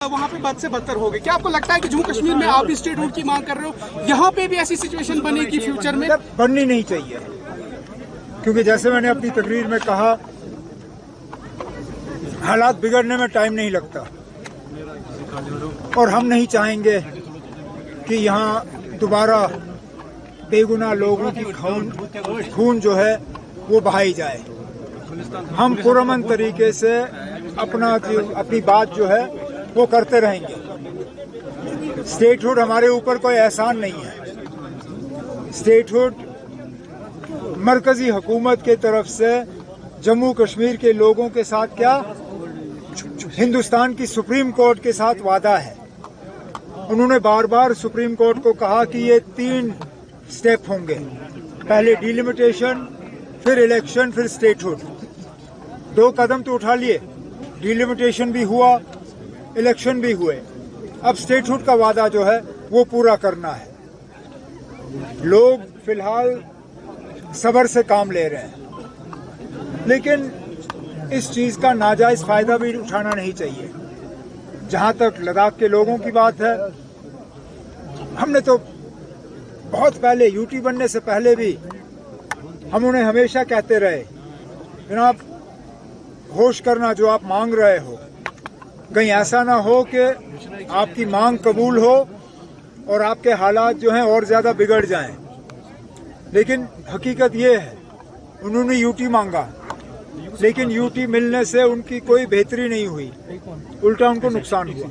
वहाँ पे बद से बदतर हो गए। क्या आपको लगता है कि जम्मू कश्मीर में आप भी स्टेट हुड की मांग कर रहे हो, यहाँ पे भी ऐसी सिचुएशन बनेगी फ्यूचर में? बननी नहीं चाहिए, क्योंकि जैसे मैंने अपनी तकरीर में कहा, हालात बिगड़ने में टाइम नहीं लगता और हम नहीं चाहेंगे कि यहाँ दोबारा बेगुनाह लोगों की खून जो है वो बहाई जाए। हम पुरअमन तरीके से अपनी बात जो है वो करते रहेंगे। स्टेटहुड हमारे ऊपर कोई एहसान नहीं है। स्टेटहुड मरकजी हुकूमत के तरफ से जम्मू कश्मीर के लोगों के साथ क्या हिंदुस्तान की सुप्रीम कोर्ट के साथ वादा है। उन्होंने बार बार सुप्रीम कोर्ट को कहा कि ये 3 स्टेप होंगे, पहले डिलिमिटेशन, फिर इलेक्शन, फिर स्टेटहुड। 2 कदम तो उठा लिए, डिलिमिटेशन भी हुआ, इलेक्शन भी हुए। अब स्टेटहुड का वादा जो है वो पूरा करना है। लोग फिलहाल सब्र से काम ले रहे हैं, लेकिन इस चीज का नाजायज फायदा भी उठाना नहीं चाहिए। जहां तक लद्दाख के लोगों की बात है, हमने तो बहुत पहले यूटी बनने से पहले भी हम उन्हें हमेशा कहते रहे, जनाब होश करना जो आप मांग रहे हो, कहीं ऐसा ना हो कि आपकी मांग कबूल हो और आपके हालात जो हैं और ज्यादा बिगड़ जाएं। लेकिन हकीकत ये है, उन्होंने यूटी मांगा, लेकिन यूटी मिलने से उनकी कोई बेहतरी नहीं हुई, उल्टा उनको नुकसान हुआ।